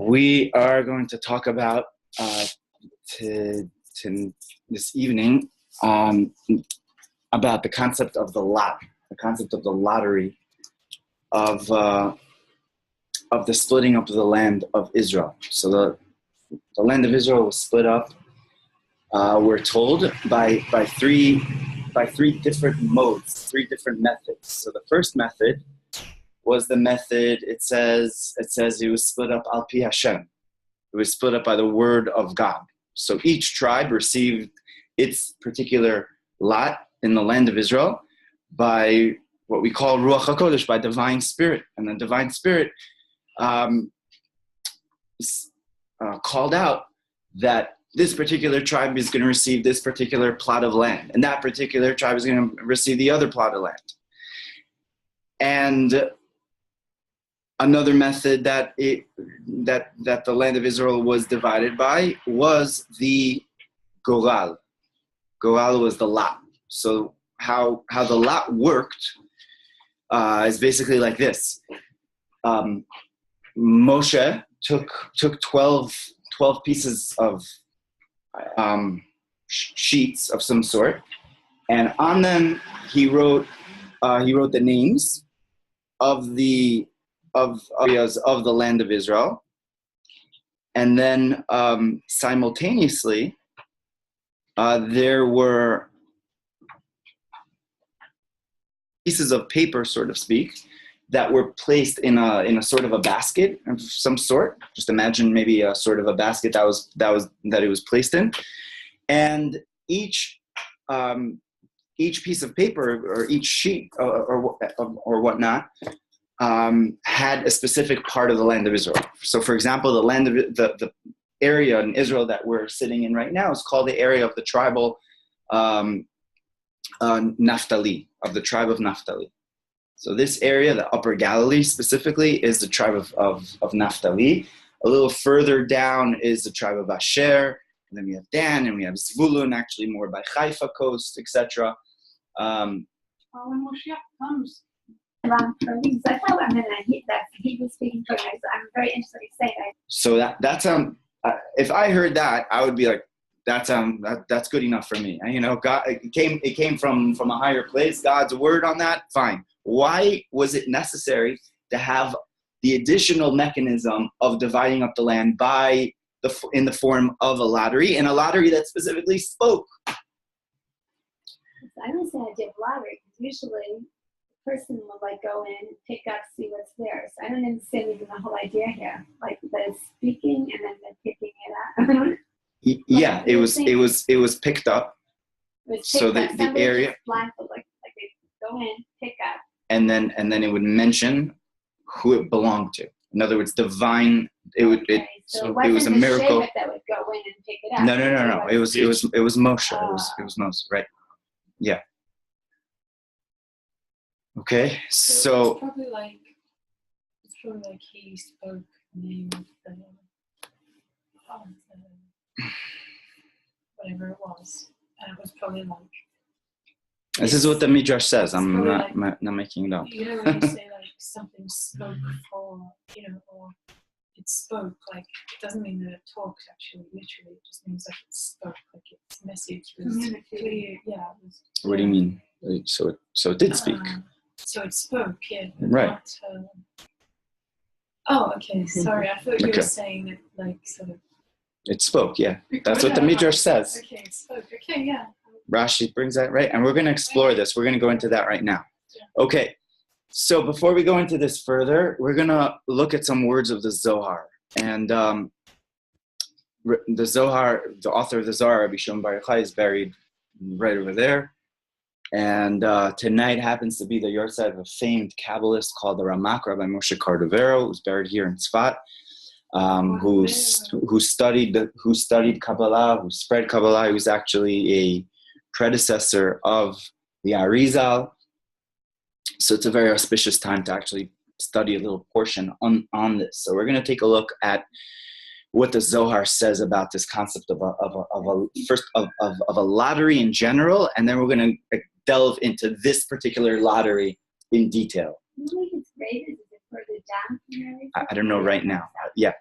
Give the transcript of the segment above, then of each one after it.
We are going to talk about this evening about the concept of the lot, the concept of the lottery of the splitting up of the land of Israel. So the land of Israel was split up, we're told, by three different modes, three different methods. So the first method was the method, it says it was split up al pi Hashem. It was split up by the word of God. So each tribe received its particular lot in the land of Israel by what we call Ruach HaKodesh, by divine spirit. And the divine spirit called out that this particular tribe is going to receive this particular plot of land, and that particular tribe is going to receive the other plot of land. And another method that the land of Israel was divided by was the goral. Goral was the lot. So how the lot worked is basically like this. Moshe took 12 pieces of sheets of some sort, and on them he wrote the names of the areas of the land of Israel, and then simultaneously there were pieces of paper, so to speak, that were placed in a sort of a basket of some sort. Just imagine maybe a sort of a basket that it was placed in, and each piece of paper or each sheet or whatnot had a specific part of the land of Israel. So, for example, the land of the area in Israel that we're sitting in right now is called the area of the tribal Naphtali, of the tribe of Naphtali. So this area, the Upper Galilee specifically, is the tribe of Naphtali. A little further down is the tribe of Asher, and then we have Dan, and we have Zvulun, actually more by Haifa coast, etc. When Moshe comes around for me, that's how I'm he was speaking for me. I'm very interested in saying that. So that's if I heard that, I would be like, that's good enough for me. And, God, it came from a higher place. God's word on that, fine. Why was it necessary to have the additional mechanism of dividing up the land in the form of a lottery, and a lottery that specifically spoke? I don't say I did lottery, because usually the person will go in, pick up, see what's there. So I don't understand even the whole idea here. They're speaking and then they're picking it up. Yeah, it was picked up. So the area, blindfold, they go in, pick up, and then it would mention who it belonged to. In other words, divine. It was a miracle. That would go in and pick it up. No. It was Moshe. It was Moses, right? Yeah. Okay, so. It's probably like he spoke the name of whatever it was, and it was probably like. This is what the Midrash says. I'm not making it up. When you say something spoke for, or it spoke, it doesn't mean that it talks actually, literally. It just means it spoke, its message was clear. Yeah. What do you mean? So it did speak. So it spoke, yeah. Right. Not, okay. Sorry, I thought you were saying that, sort of. It spoke, yeah. That's what the Midrash says. Okay, it spoke. Okay, yeah. Rashi brings that, right? And we're going to explore this. We're going to go into that right now. Yeah. Okay. So before we go into this further, we're going to look at some words of the Zohar. And the Zohar, the author of the Zohar, Rabbi Shimon Bar Yochai, is buried right over there. And tonight happens to be the yahrzeit of a famed Kabbalist called the Ramak, Rabbi Moshe Cordovero, who's buried here in Tzfat. Who studied Kabbalah, who spread Kabbalah. He was actually a predecessor of the Arizal. So it's a very auspicious time to actually study a little portion on this. So we're going to take a look at what the Zohar says about this concept of a lottery in general, and then we're going to delve into this particular lottery in detail. It's great for the it down from everything? I don't know right now. Yeah.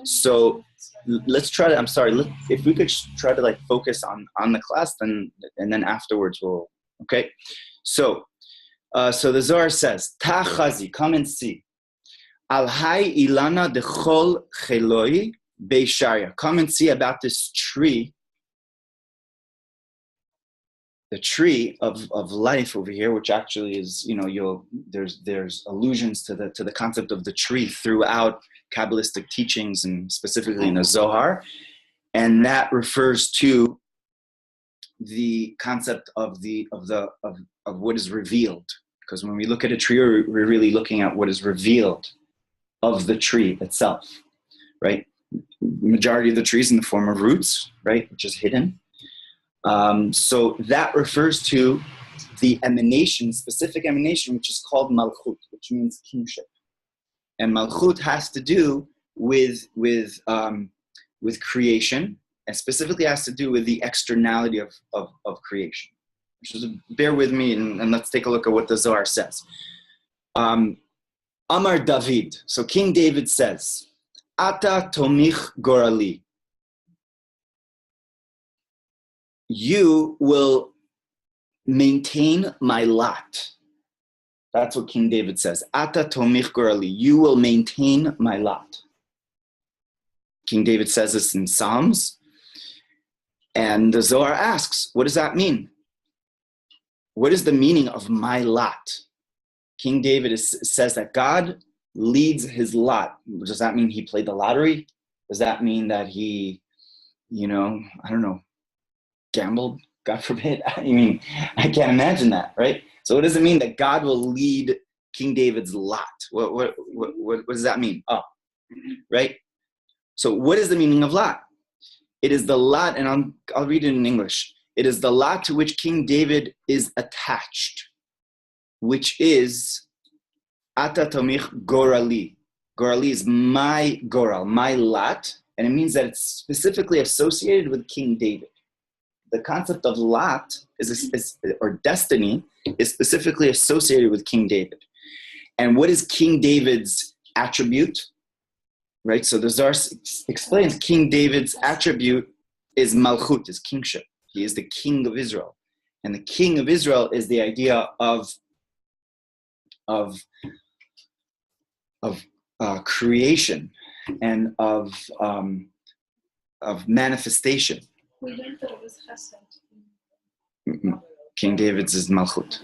So let's try to, I'm sorry, if we could try to like focus on the class, then, and then afterwards we'll, okay. So the Zohar says, Tachazi, come and see. Al hai ilana dechol cheloi beisharia. Come and see about this tree, the tree of life over here, which actually is, there's allusions to the concept of the tree throughout Kabbalistic teachings, and specifically in the Zohar, and that refers to the concept of what is revealed. Because when we look at a tree, we're really looking at what is revealed of the tree itself, right? Majority of the trees in the form of roots, right, which is hidden. So that refers to the emanation, specific emanation, which is called malchut, which means kingship. And malchut has to do with creation, and specifically has to do with the externality of creation. So bear with me, and let's take a look at what the Zohar says. Amar David. So King David says, Ata tomich gorali. You will maintain my lot. That's what King David says. Ata tomich gorali. You will maintain my lot. King David says this in Psalms. And the Zohar asks, what does that mean? What is the meaning of my lot? King David says that God leads his lot. Does that mean he played the lottery? Does that mean that he, I don't know, gambled? God forbid. I mean, I can't imagine that, right? So what does it mean that God will lead King David's lot? What does that mean? Oh, right? So what is the meaning of lot? It is the lot, and I'll read it in English. It is the lot to which King David is attached, which is Ata tomich gorali. Gorali is my goral, my lot, and it means that it's specifically associated with King David. The concept of lot or destiny is specifically associated with King David. And what is King David's attribute? Right? So the Zohar explains King David's attribute is malchut, is kingship. He is the king of Israel. And the king of Israel is the idea of creation and of manifestation. We learned that it was chesed. King David's is malchut.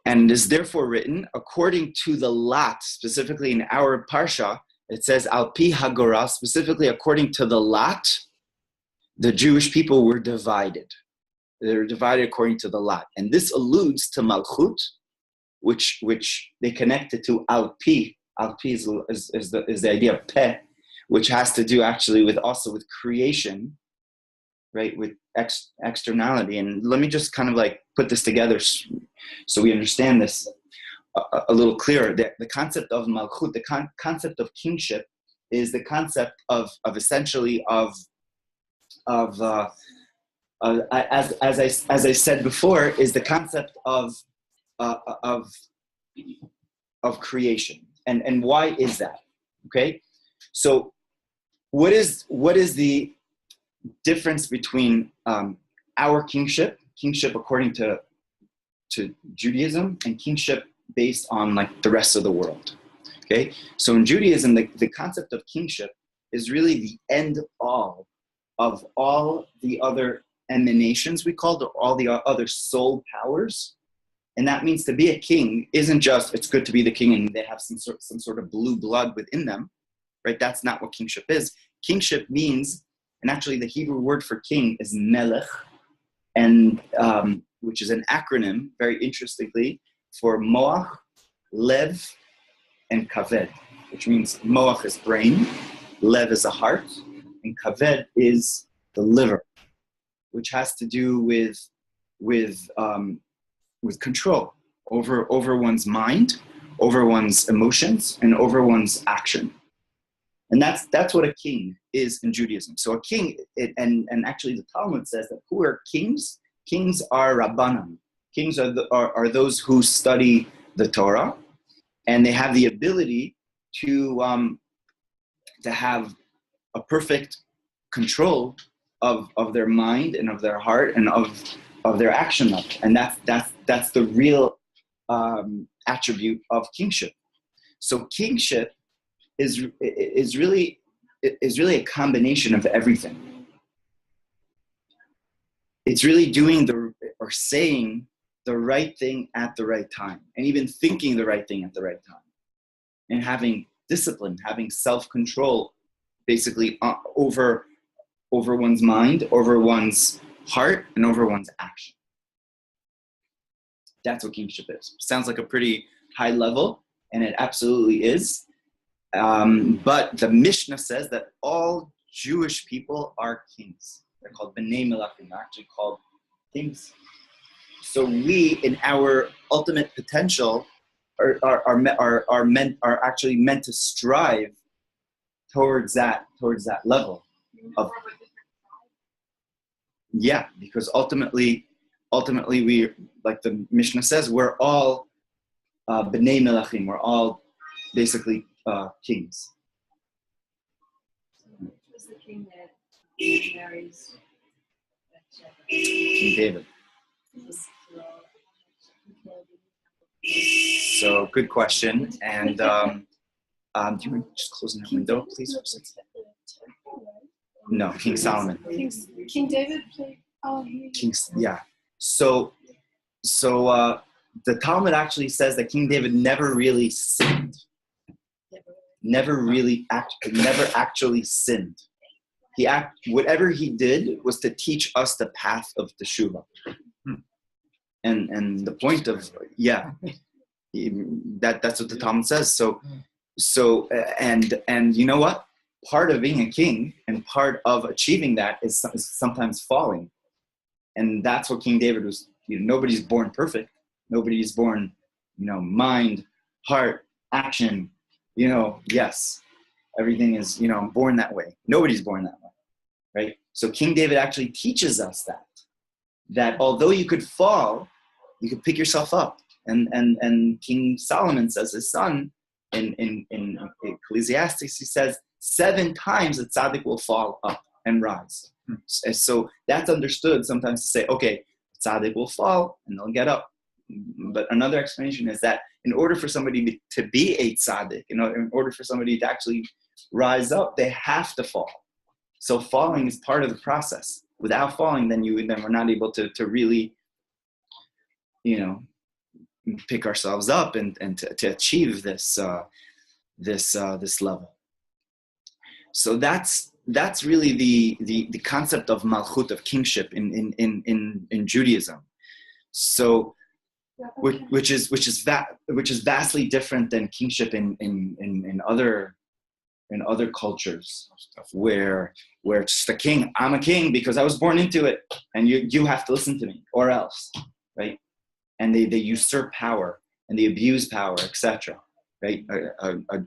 And is therefore written according to the lot, specifically in our parsha. It says al pi hagorah, specifically according to the lot, the Jewish people were divided. They were divided according to the lot. And this alludes to malchut, which they connected to al pi. Al pi is the idea of peh, which has to do actually with creation, right, with externality. And let me just kind of like put this together so we understand this a little clearer. The concept of malchut, the concept of kingship, is the concept of essentially as I said before, is the concept of creation. And why is that? Okay, so what is the difference between our kingship according to Judaism, and kingship based on like the rest of the world? Okay, so in Judaism, the concept of kingship is really the end all of all the other emanations, we call it, all the other soul powers. And that means to be a king isn't just, it's good to be the king and they have some sort of blue blood within them, right? That's not what kingship is. Kingship means, and actually the Hebrew word for king is melech, and which is an acronym, very interestingly, for moach, lev, and kaved, which means moach is brain, lev is a heart, and kaved is the liver, which has to do with control over one's mind, over one's emotions, and over one's action. And that's what a king is in Judaism. So a king, and actually the Talmud says that who are kings? Kings are rabbanan. Kings are those who study the Torah, and they have the ability to have a perfect control of their mind and of their heart and of their action level. And that's the real attribute of kingship. So kingship is really a combination of everything. It's really doing or saying the right thing at the right time, and even thinking the right thing at the right time, and having discipline, having self-control, basically over one's mind, over one's heart, and over one's action. That's what kingship is. Sounds like a pretty high level, and it absolutely is. But the Mishnah says that all Jewish people are kings. They're called B'nai Melachim. They're actually called kings. So we, in our ultimate potential, are actually meant to strive towards that level of. Yeah, because ultimately we, like the Mishnah says, we're all B'nai Melachim. We're all basically kings. Who's the king that marries King David. So good question. And do you mind just closing that window, please? No, King Solomon. King David played. Yeah. So the Talmud actually says that King David never really sinned. Never actually sinned. Whatever he did was to teach us the path of teshuvah. And the point of that's what the Talmud says. So and you know what? Part of being a king and part of achieving that is sometimes falling. And that's what King David was. Nobody's born perfect. Nobody's born, mind, heart, action. Yes, everything is, born that way. Nobody's born that way, right? So King David actually teaches us that although you could fall, you could pick yourself up. And King Solomon says, his son, in Ecclesiastes, he says, 7 times the tzaddik will fall up and rise. So that's understood sometimes to say, okay, tzaddik will fall and they'll get up. But another explanation is that in order for somebody to be a tzaddik, in order for somebody to actually rise up, they have to fall. So falling is part of the process. Without falling, then we're not able to really, pick ourselves up and to achieve this level. So that's really the concept of malchut, of kingship in Judaism. So which is vastly different than kingship in other cultures, where it's just a king. I'm a king because I was born into it, and you have to listen to me or else, right? And they usurp power and they abuse power, etc. Right?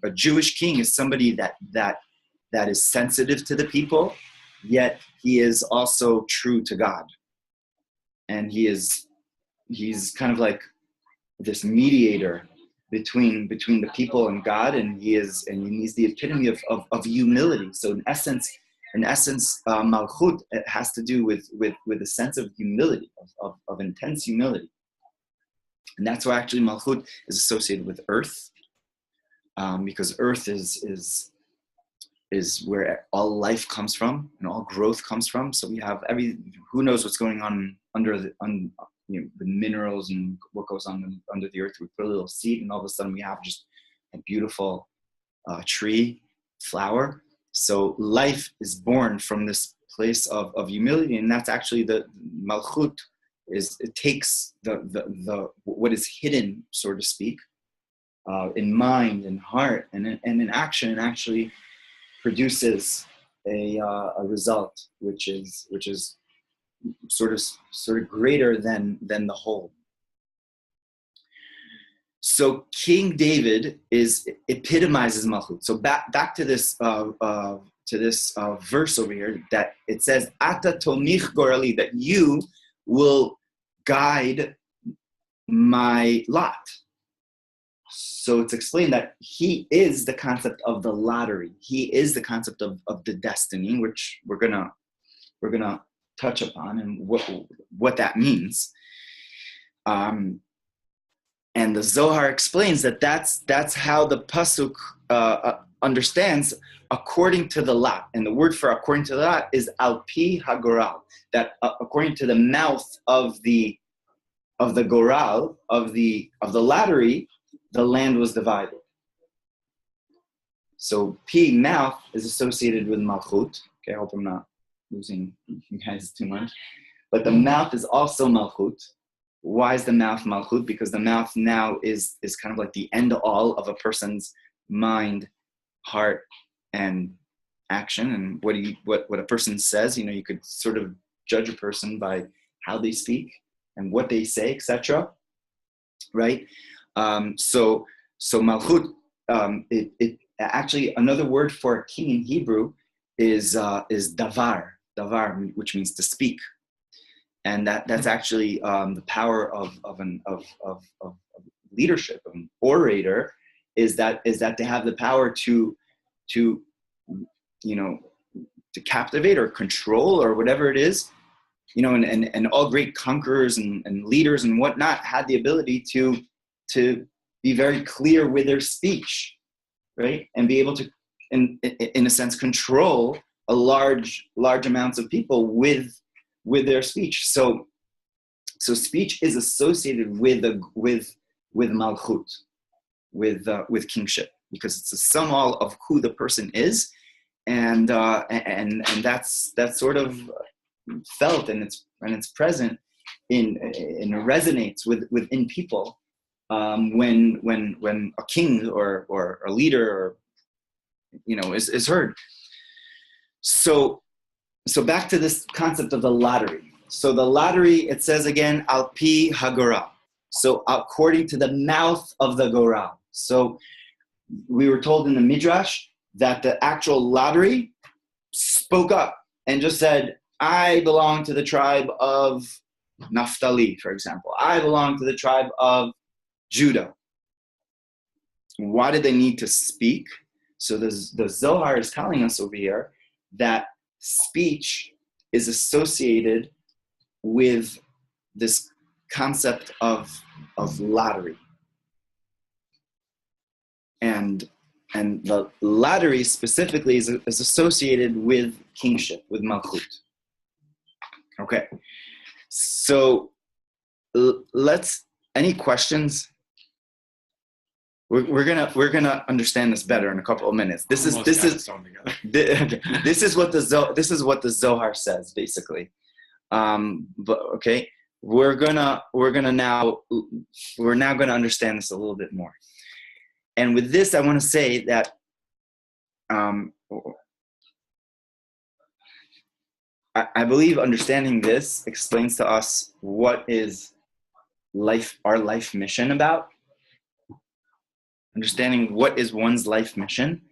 A Jewish king is somebody that is sensitive to the people, yet he is also true to God, and he's kind of like this mediator between the people and God, and he's the epitome of humility. So in essence, malchut, it has to do with a sense of humility, of intense humility, and that's why actually malchut is associated with earth, because earth is where all life comes from and all growth comes from. So we have who knows what's going on under the minerals and what goes on under the earth. We put a little seed and all of a sudden we have just a beautiful tree, flower. So life is born from this place of humility, and that's actually the malchut. It takes the what is hidden, so to speak, in mind and heart and in action, and actually produces a result which is sort of greater than the whole. So King David epitomizes malchut. So back to this verse over here, that it says Ata tomich gorali, that you will guide my lot. So it's explained that he is the concept of the lottery. He is the concept of the destiny, which we're gonna touch upon and what that means. And the Zohar explains that that's how the pasuk understands according to the lot. And the word for according to the lot is al pi hagoral. That according to the mouth of the goral of the lottery, the land was divided. So pi, mouth, is associated with malchut. Okay, I hope I'm not losing you guys too much. But the mouth is also malchut. Why is the mouth malchut? Because the mouth now is kind of like the end all of a person's mind, heart, and action. And what a person says, you could sort of judge a person by how they speak and what they say, etc. Right? So malchut, it actually, another word for king in Hebrew is davar, which means to speak, and that's actually the power of leadership, of an orator, is that to have the power to captivate or control or whatever it is, and all great conquerors and leaders and whatnot had the ability to be very clear with their speech, right? And be able to, in a sense, control a large amounts of people with their speech. So speech is associated with malchut, with kingship, because it's a sum all of who the person is, and that's sort of felt and it's present and resonates within people when a king or a leader is heard. So back to this concept of the lottery. So the lottery, it says again, al pi hagoral. So according to the mouth of the goral. So we were told in the Midrash that the actual lottery spoke up and just said, I belong to the tribe of Naphtali, for example. I belong to the tribe of Judah. Why did they need to speak? So the Zohar is telling us over here that speech is associated with this concept of lottery. And the lottery specifically is associated with kingship, with malchut. Okay, so any questions? We're gonna understand this better in a couple of minutes. This is what the Zohar says basically. But okay, we're now gonna understand this a little bit more. And with this, I want to say that I believe understanding this explains to us what is our life mission about. Understanding what is one's life mission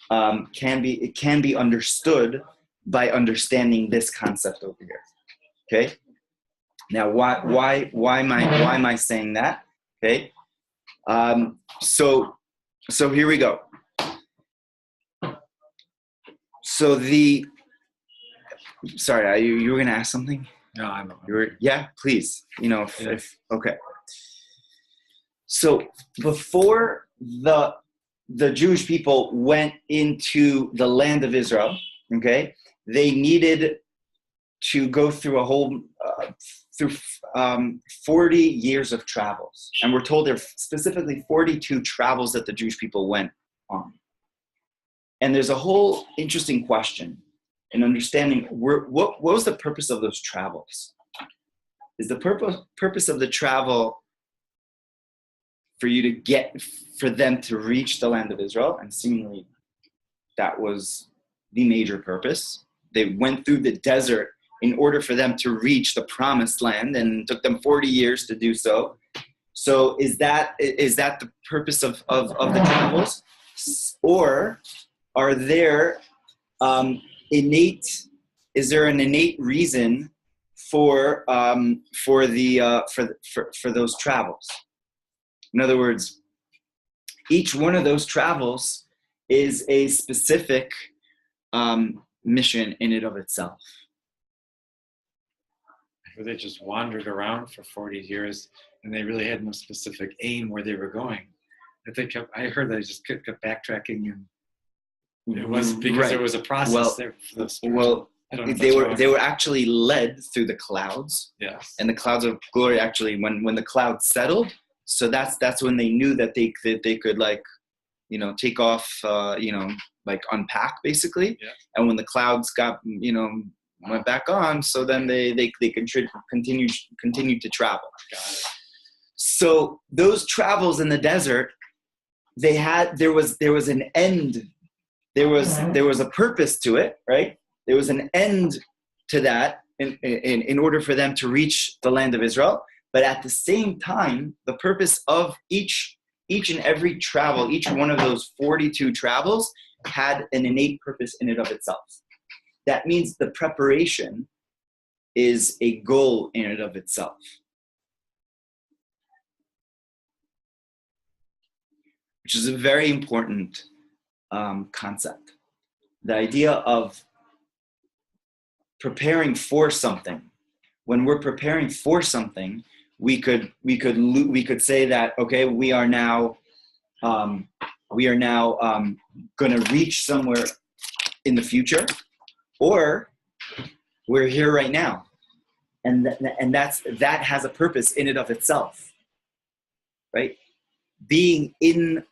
can be understood by understanding this concept over here. Okay. Now, why am I saying that? Okay. So here we go. So sorry, you were going to ask something? No, I'm not. Yeah, please. If okay. So before the Jewish people went into the land of Israel, okay, they needed to go through a whole 40 years of travels, and we're told there are specifically 42 travels that the Jewish people went on. And there's a whole interesting question in understanding what was the purpose of those travels. Is the purpose of the travel for them to reach the land of Israel? And seemingly that was the major purpose. They went through the desert in order for them to reach the promised land, and it took them 40 years to do so. So is that the purpose of the travels? Or are there is there an innate reason for those travels? In other words, each one of those travels is a specific mission in and of itself. They just wandered around for 40 years and they really had no specific aim where they were going. I heard they just kept backtracking, and it was because there was a process there for the spiritual. I don't know if they were actually led through the clouds. Yes. And the clouds of glory actually, when the clouds settled, so that's when they knew that they could like, take off, like unpack basically. Yeah. And when the clouds got, went back on, so then they continued to travel. Got it. So those travels in the desert, there was an end. There was a purpose to it, right? There was an end to that in order for them to reach the land of Israel. But at the same time, the purpose of each and every travel, each one of those 42 travels had an innate purpose in and of itself. That means the preparation is a goal in and of itself. Which is a very important concept. The idea of preparing for something. When we're preparing for something, we could say that, okay, we are now going to reach somewhere in the future, or we're here right now, and that has a purpose in and of itself, right? Being in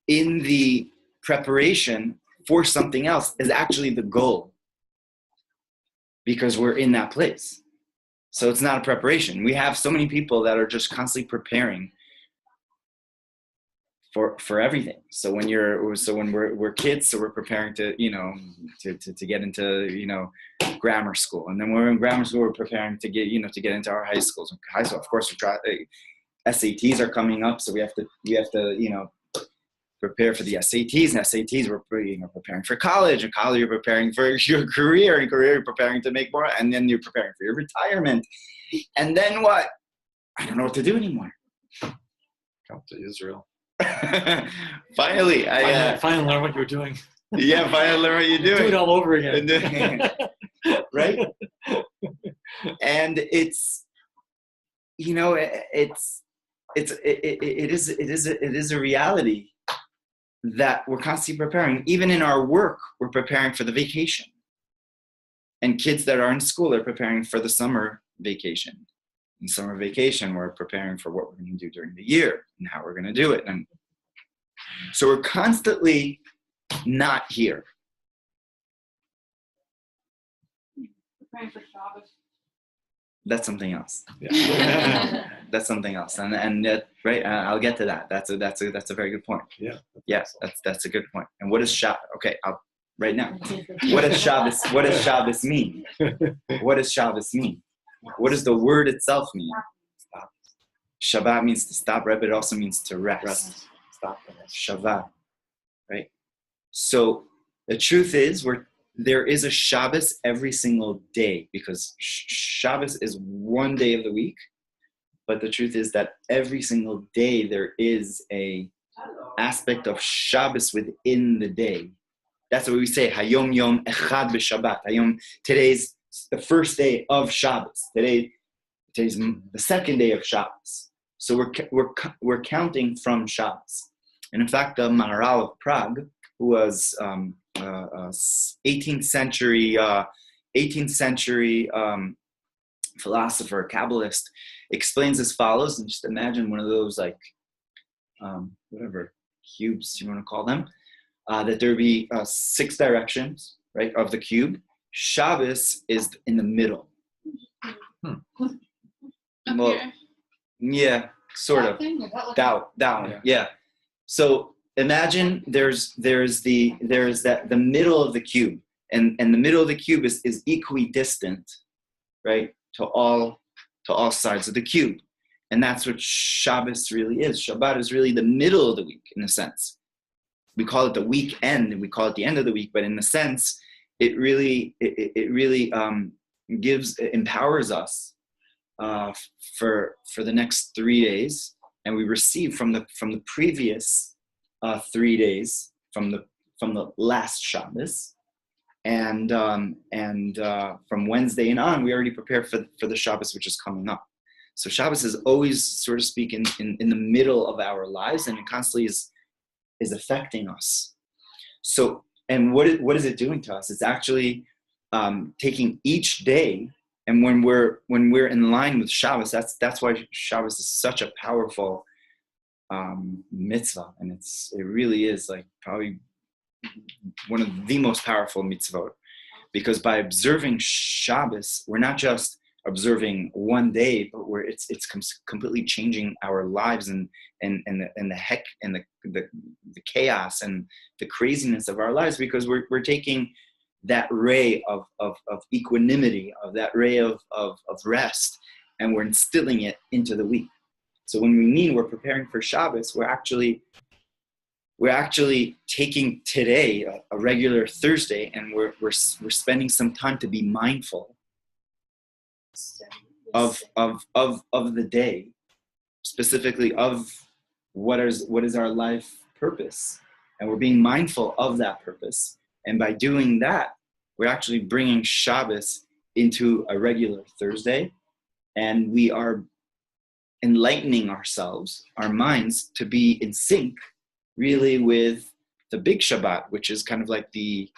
the preparation for something else is actually the goal, because we're in that place. So it's not a preparation. We have so many people that are just constantly preparing for everything. So when we're kids, so we're preparing to to get into grammar school, and then when we're in grammar school, we're preparing to get into our high schools. High school, of course, SATs are coming up, so we have to prepare for the SATs, and SATs we're preparing for college, and college you're preparing for your career, and career you're preparing to make more, and then you're preparing for your retirement, and then what? I don't know what to do anymore. Come to Israel. Finally, finally learn what you're doing. Yeah, finally learn what you're doing. Do it all over again. Right? And it's it is a reality that we're constantly preparing. Even in our work, we're preparing for the vacation. And kids that are in school are preparing for the summer vacation. In summer vacation, we're preparing for what we're going to do during the year and how we're going to do it. And so we're constantly not here. Preparing for Shabbos. That's something else. Yeah. That's something else, and right. I'll get to that. That's a very good point. Yeah. Yes, that's a good point. And what is Shabbos? Okay, right now. What does Shabbos? What does Shabbos mean? What does Shabbos mean? What does the word itself mean? Stop. Shabbat means to stop, right? But it also means to rest. Stop. Shabbat, right? So the truth is, there is a Shabbos every single day, because Shabbos is one day of the week. But the truth is that every single day there is a aspect of Shabbos within the day. That's what we say. Hayom Yom Echad b'Shabbat. Hayom, today's the first day of Shabbos. Today's the second day of Shabbos. So we're counting from Shabbos. And in fact, the Maharal of Prague, who was 18th century philosopher, Kabbalist, explains as follows. And just imagine one of those whatever cubes you want to call them. That there be 6 directions, right, of the cube. Shabbos is in the middle. Well, yeah, sort of. Down. Yeah. So imagine there's the middle of the cube, and the middle of the cube is equidistant, right, to all sides of the cube, and that's what Shabbos really is. Shabbat is really the middle of the week in a sense. We call it the weekend, and we call it the end of the week, but in a sense, it really empowers us for the next 3 days, and we receive from the previous 3 days from the last Shabbos, and from Wednesday and on, we already prepare for the Shabbos which is coming up. So Shabbos is always, so to speak, in the middle of our lives, and it constantly is affecting us. So, and what is it doing to us? It's actually taking each day, and when we're in line with Shabbos, that's why Shabbos is such a powerful mitzvah, and it really is like probably one of the most powerful mitzvot, because by observing Shabbos, we're not just observing one day, but it's completely changing our lives and the heck and the chaos and the craziness of our lives, because we're taking that ray of equanimity, of that ray of rest, and we're instilling it into the week. So when we mean we're preparing for Shabbos, we're actually taking today, a regular Thursday, and we're spending some time to be mindful of the day, specifically of what is our life purpose, and we're being mindful of that purpose. And by doing that, we're actually bringing Shabbos into a regular Thursday, and we are enlightening ourselves, our minds, to be in sync really with the big Shabbat, which is kind of like the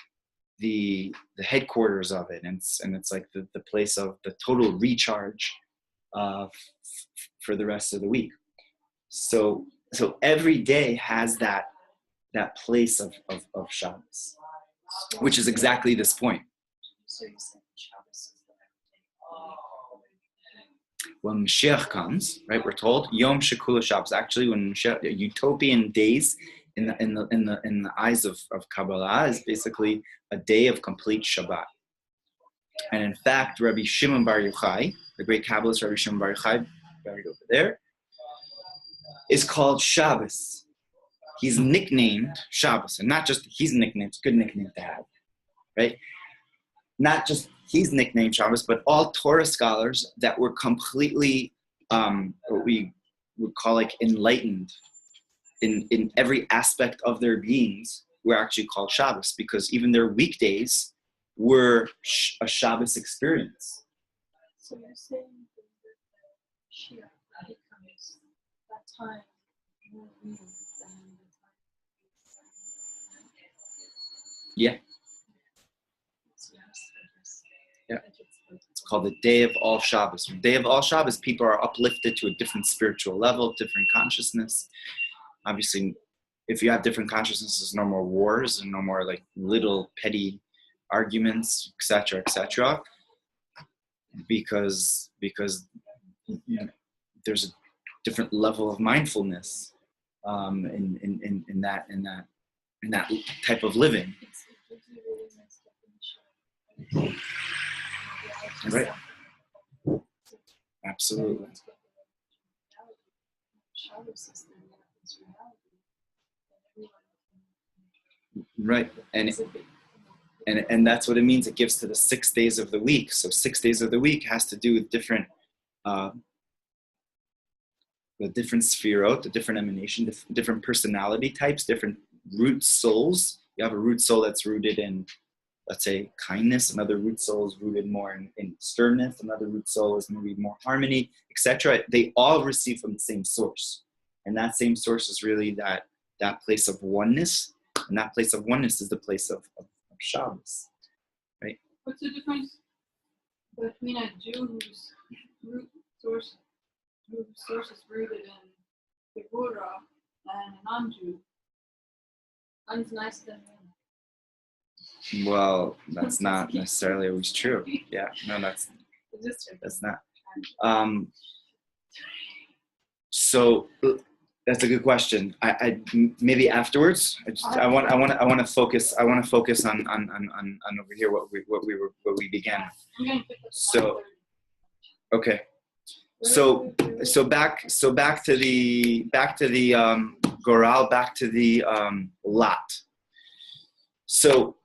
headquarters of it, and it's like the place of the total recharge for the rest of the week. So every day has that place of Shabbos, which is exactly this point. So you said Shabbos is the When Mashiach comes, right, we're told Yom Shekula Shabbos. Actually, when Mashiach, utopian days in the eyes of Kabbalah is basically a day of complete Shabbat. And in fact, Rabbi Shimon Bar Yochai, the great Kabbalist Rabbi Shimon Bar Yochai, buried over there, is called Shabbos. He's nicknamed Shabbos, and not just he's nicknamed, it's a good nickname to have, right? Not just he's nicknamed Shabbos, but all Torah scholars that were completely, what we would call like enlightened in every aspect of their beings, were actually called Shabbos, because even their weekdays were a Shabbos experience. So you're saying that Shia becomes that time more real than the time. Yeah. Yeah. It's called the Day of All Shabbos. The Day of All Shabbos, people are uplifted to a different spiritual level, different consciousness. Obviously, if you have different consciousnesses, no more wars and no more like little petty arguments, etc., because you know, there's a different level of mindfulness in that type of living. Right. Absolutely. Right. And that's what it means. It gives to the 6 days of the week. So 6 days of the week has to do with different the different sphirot, the different emanation, different personality types, different root souls. You have a root soul that's rooted in, let's say, kindness. Another root soul is rooted more in sternness. Another root soul is maybe more harmony, etc. They all receive from the same source. And that same source is really that place of oneness. And that place of oneness is the place of Shabbos. Right? What's the difference between a Jew whose root source is rooted in Kabbalah and a non-Jew? One's nicer than one. Well, that's not necessarily always true. Yeah, no, that's not. So that's a good question. I maybe afterwards. I want to focus. I want to focus on over here what we began. So okay. So back to the Goral, back to the Lot. So,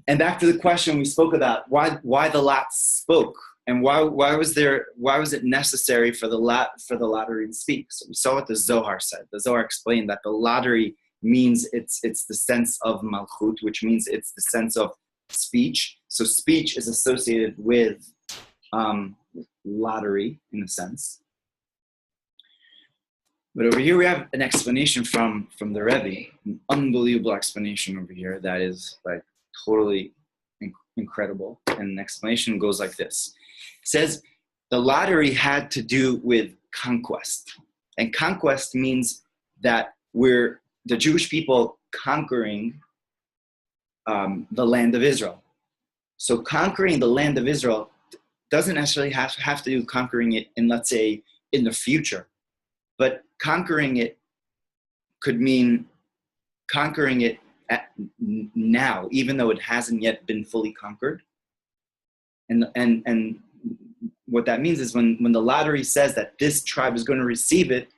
and back to the question we spoke about, why the Lot spoke, why was it necessary for the lottery to speak? So we saw what the Zohar said. The Zohar explained that the lottery means it's the sense of malchut, which means it's the sense of speech. So speech is associated with lottery in a sense. But over here we have an explanation from the Rebbe, an unbelievable explanation over here that is like totally incredible. And the explanation goes like this. It says the lottery had to do with conquest. And conquest means that we're the Jewish people conquering the land of Israel. So conquering the land of Israel doesn't necessarily have to do conquering it in, let's say, in the future. But conquering it could mean conquering it now, even though it hasn't yet been fully conquered. And what that means is when the lottery says that this tribe is going to receive it,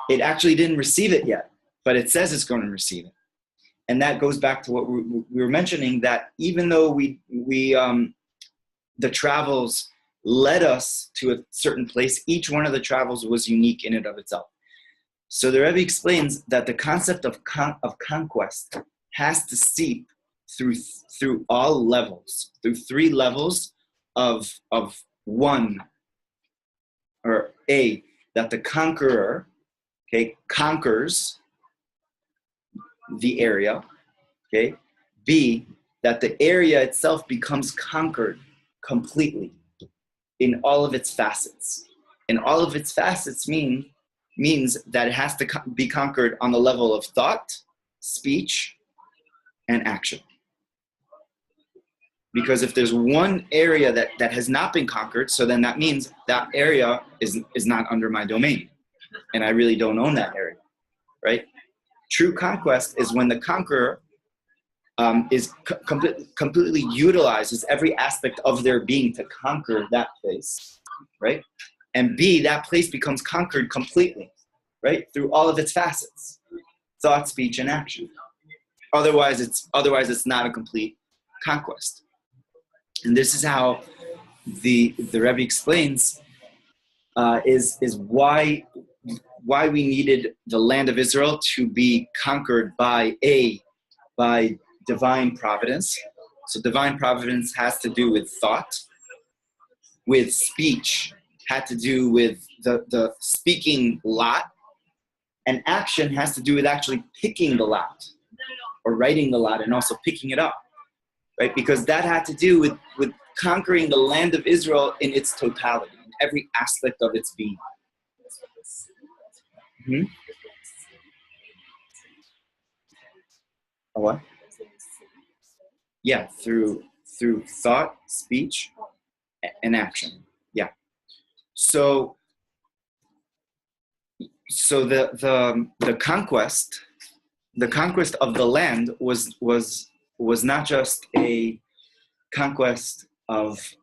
it actually didn't receive it yet, but it says it's going to receive it. And that goes back to what we were mentioning, that even though the travels led us to a certain place, each one of the travels was unique in and of itself. So the Rebbe explains that the concept of conquest has to seep through all levels, through three levels of one, or A, that the conqueror, okay, conquers the area, okay. B, that the area itself becomes conquered completely in all of its facets. And all of its facets means that it has to be conquered on the level of thought, speech, and action. Because if there's one area that has not been conquered, so then that means that area is not under my domain. And I really don't own that area, right? True conquest is when the conqueror is completely utilizes every aspect of their being to conquer that place, right? And B, that place becomes conquered completely, right? Through all of its facets, thought, speech, and action. Otherwise, it's not a complete conquest. And this is how the Rebbe explains is why we needed the land of Israel to be conquered by divine providence. So divine providence has to do with thought, with speech, had to do with the speaking lot, and action has to do with actually picking the lot, or writing the lot and also picking it up, right? Because that had to do with conquering the land of Israel in its totality, in every aspect of its being. Mm-hmm. A what? Yeah, through thought, speech, and action. Yeah. So the conquest of the land was not just a conquest of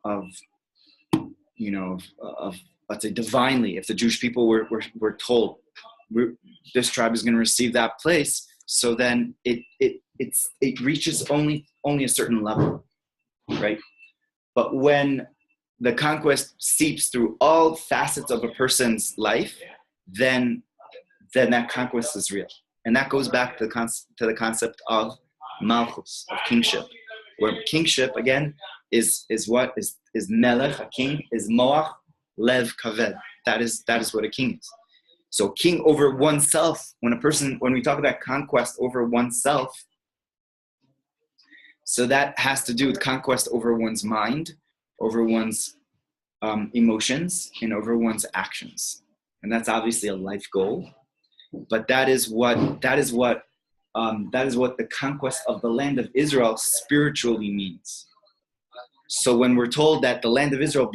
let's say divinely. If the Jewish people were told this tribe is going to receive that place, so then it reaches only a certain level, right? But when the conquest seeps through all facets of a person's life, then that conquest is real. And that goes back to the concept of malchus, of kingship, where kingship again is melech, a king, is moach, lev, kaved. That is what a king is. So king over oneself, when we talk about conquest over oneself, so that has to do with conquest over one's mind, over one's emotions, and over one's actions. And that's obviously a life goal. But that is what the conquest of the land of Israel spiritually means. So when we're told that the land of Israel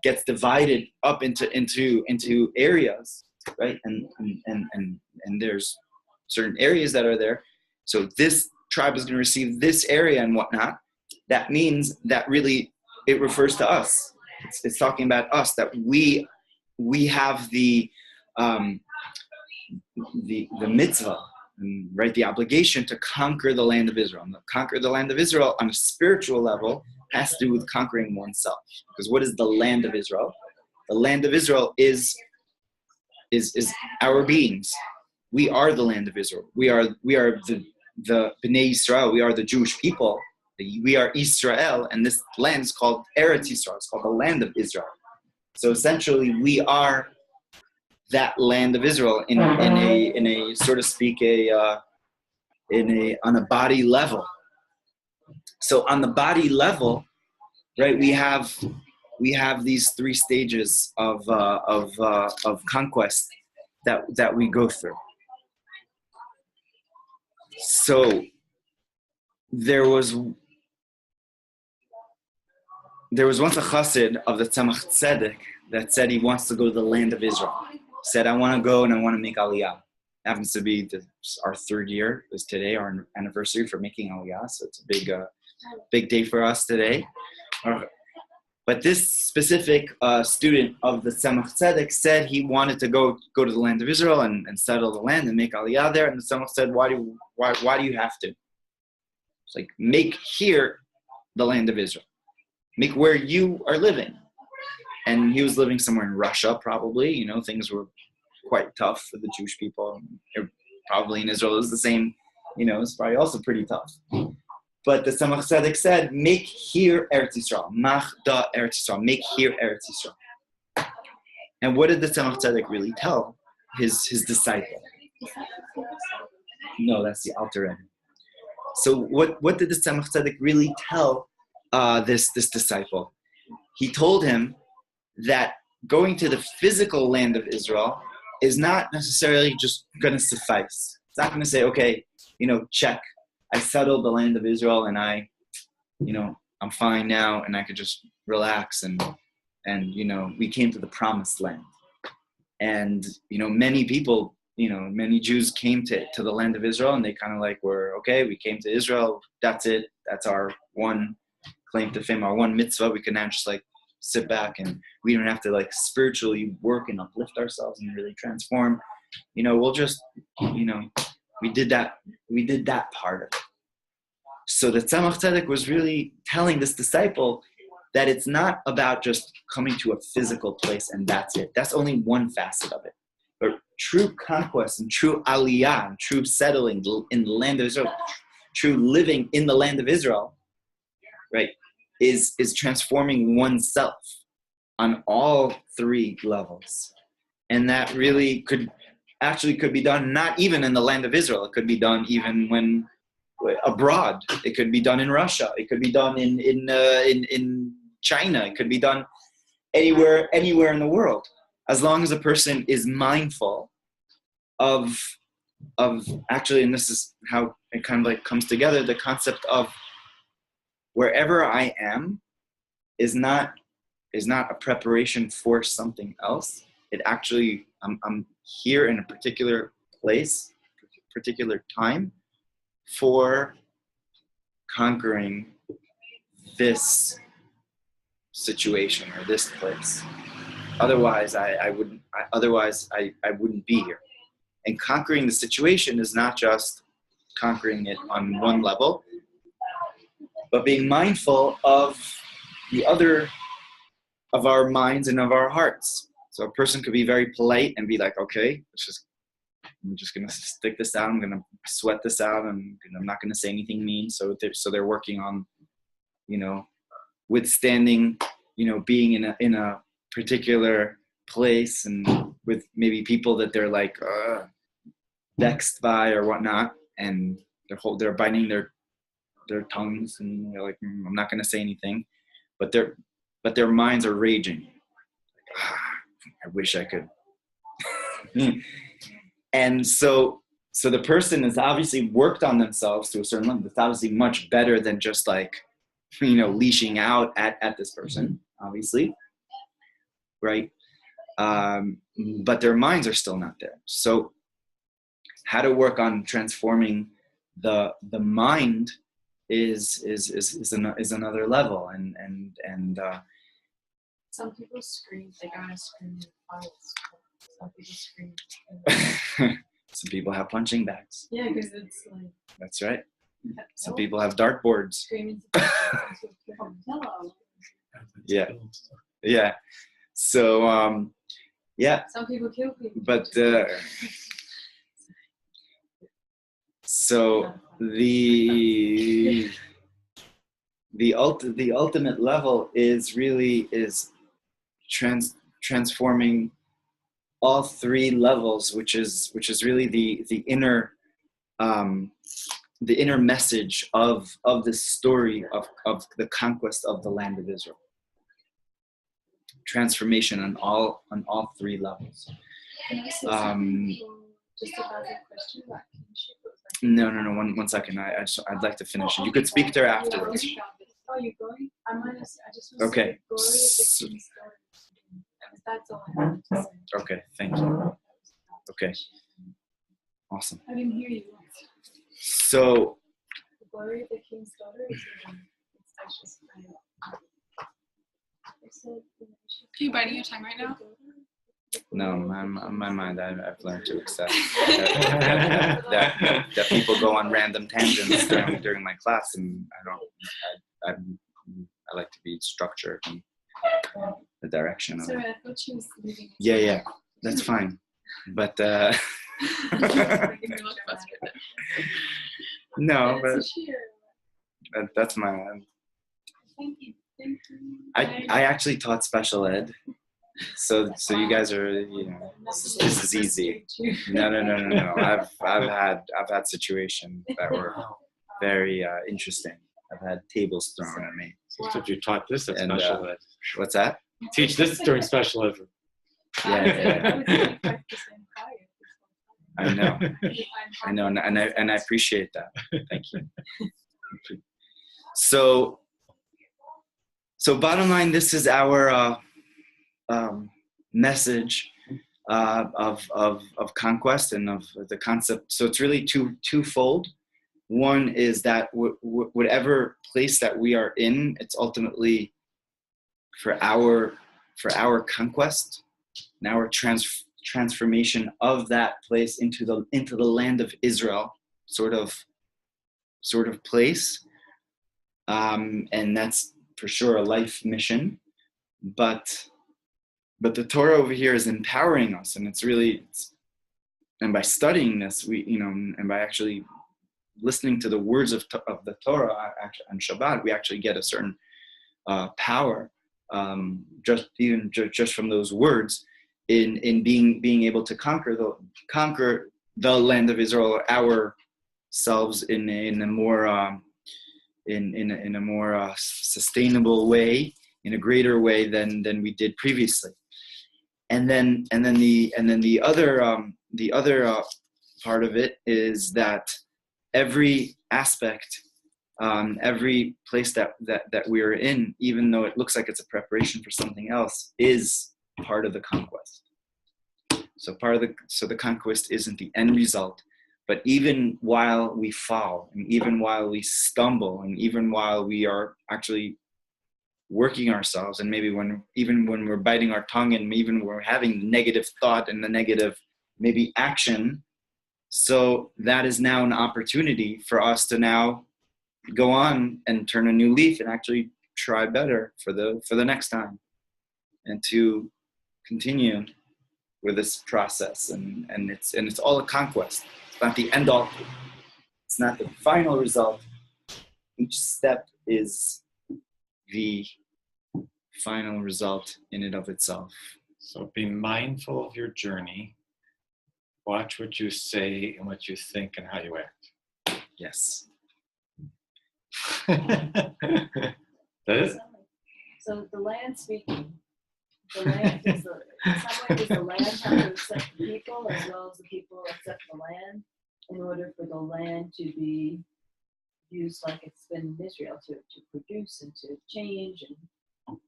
gets divided up into areas, right? And there's certain areas that are there. So this tribe is going to receive this area and whatnot. That means that really it refers to us. It's talking about us, that we have the mitzvah, right? The obligation to conquer the land of Israel. And conquer the land of Israel on a spiritual level has to do with conquering oneself. Because what is the land of Israel? The land of Israel is our beings. We are the land of Israel. We are the Bnei Israel. We are the Jewish people. We are Israel, and this land is called Eretz Yisrael. It's called the land of Israel. So essentially, we are that land of Israel in a so to speak on a body level. So on the body level, right, we have these three stages of conquest that we go through. So there was once a chassid of the Tzemach Tzedek that said he wants to go to the land of Israel. Said, I want to go and I want to make Aliyah. It happens to be our third year is today, our anniversary for making Aliyah. So it's a big day for us today. But this specific student of the Tzemach Tzedek said he wanted to go to the land of Israel and settle the land and make Aliyah there. And the Tzemach said, why do you have to? It's like, make here the land of Israel. Make where you are living. And he was living somewhere in Russia, probably. Things were quite tough for the Jewish people. Probably in Israel it was the same. It's probably also pretty tough. But the Tzemach Tzedek said, make here Eretz Yisrael. Mach da Eretz Yisrael. Make here Eretz Yisrael. And what did the Tzemach Tzedek really tell his disciple? No, that's the Alter Rebbe. So what did the Tzemach Tzedek really tell this disciple? He told him that going to the physical land of Israel is not necessarily just going to suffice. It's not going to say, okay, check. I settled the land of Israel and I'm fine now and I could just relax and we came to the promised land. And, many people, many Jews came to the land of Israel and they kind of were, okay, we came to Israel. That's it. That's our one claim to fame, our one mitzvah. We can now just sit back and we don't have to spiritually work and uplift ourselves and really transform. We'll just, we did that part of it. So the Tzemach Tzedek was really telling this disciple that it's not about just coming to a physical place and that's it. That's only one facet of it. But true conquest and true aliyah and true settling in the land of Israel, true living in the land of Israel, right, is transforming oneself on all three levels. And that really could be done not even in the land of Israel. It could be done even when abroad. It could be done in Russia. It could be done in China. It could be done anywhere in the world, as long as a person is mindful of actually, and this is how it kind of comes together, the concept of wherever I am is not a preparation for something else. It actually, I'm here in a particular place, particular time, for conquering this situation or this place. Otherwise, I wouldn't be here. And conquering the situation is not just conquering it on one level, but being mindful of the other, of our minds and of our hearts. So a person could be very polite and be like, okay, I'm just going to stick this out. I'm going to sweat this out. I'm not going to say anything mean. So they're working on, withstanding, being in a particular place and with maybe people that they're vexed by or whatnot. And they're biting their tongues and they're like, I'm not going to say anything, but their minds are raging. I wish I could. And so the person has obviously worked on themselves to a certain level. It's obviously much better than just leashing out at this person, obviously, right? But their minds are still not there. So how to work on transforming the mind is another level, and some people scream. They gotta scream in fights. Some people scream. Some people have punching bags. Yeah, because it's That's right. Some people have dartboards. Screaming. Yeah. Yeah. So yeah. Some people kill people. But so the ultimate level is really transforming all three levels, which is really the inner message of this story of the conquest of the land of Israel. Transformation on all three levels. Can I say something just about that question about kinship? No. One second. I'd like to finish. You could speak there afterwards. Oh, you're going? I just want Okay. to say glory of the king's daughter. That's all I have to say. Okay. Thank you. Okay. Awesome. I didn't hear you. So. The glory of the king's daughter is it's just Are you biding your time right now? No, my mind, I've learned to accept that people go on random tangents during my class, and I like to be structured in the direction of. Sorry, I thought she was leaving. Yeah, that's fine, but no, but that's my. Thank you. I actually taught special ed. So you guys are, this is easy. No. I've had situations that were very interesting. I've had tables thrown at me. So you taught this at special ed. What's that? Teach this during special ed. Yeah. I know, and I appreciate that. Thank you. So bottom line, this is our message of conquest and of the concept. So it's really twofold. One is that whatever place that we are in, it's ultimately for our conquest and our transformation of that place into the land of Israel, sort of place, and that's for sure a life mission. But the Torah over here is empowering us, and and by studying this, and by actually listening to the words of the Torah on Shabbat, we actually get a certain power, just from those words, in being able to conquer the land of Israel ourselves in a more in a more sustainable way, in a greater way than we did previously. And then the other part of it is that every aspect, every place that we are in, even though it looks like it's a preparation for something else, is part of the conquest. So the conquest isn't the end result, but even while we fall, and even while we stumble, and even while we are actually working ourselves, and maybe even when we're biting our tongue, and even when we're having the negative thought and the negative maybe action, so that is now an opportunity for us to now go on and turn a new leaf and actually try better for the next time, and to continue with this process. And it's all a conquest. It's not the end all. It's not the final result. Each step is the final result in and of itself. So be mindful of your journey. Watch what you say and what you think and how you act. Yes. That is? So the land speaking, in some way does the land have to accept the people as well as the people accept the land in order for the land to be used like it's been in Israel to produce and to change and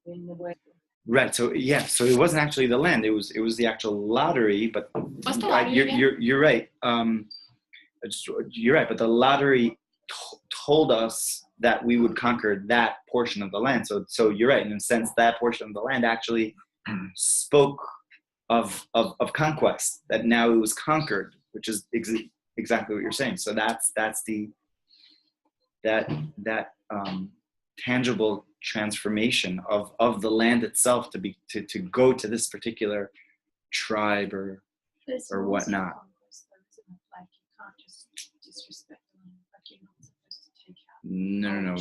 in the way. Right. So so it wasn't actually the land. It was the actual lottery. But What's the lottery you're right. You're right. But the lottery told us that we would conquer that portion of the land. So you're right. In a sense, that portion of the land actually spoke of conquest. That now it was conquered, which is exactly what you're saying. So that's tangible transformation of the land itself to go to this particular tribe or whatnot. Like you can't just disrespect the land. Like you're not supposed to take out. No.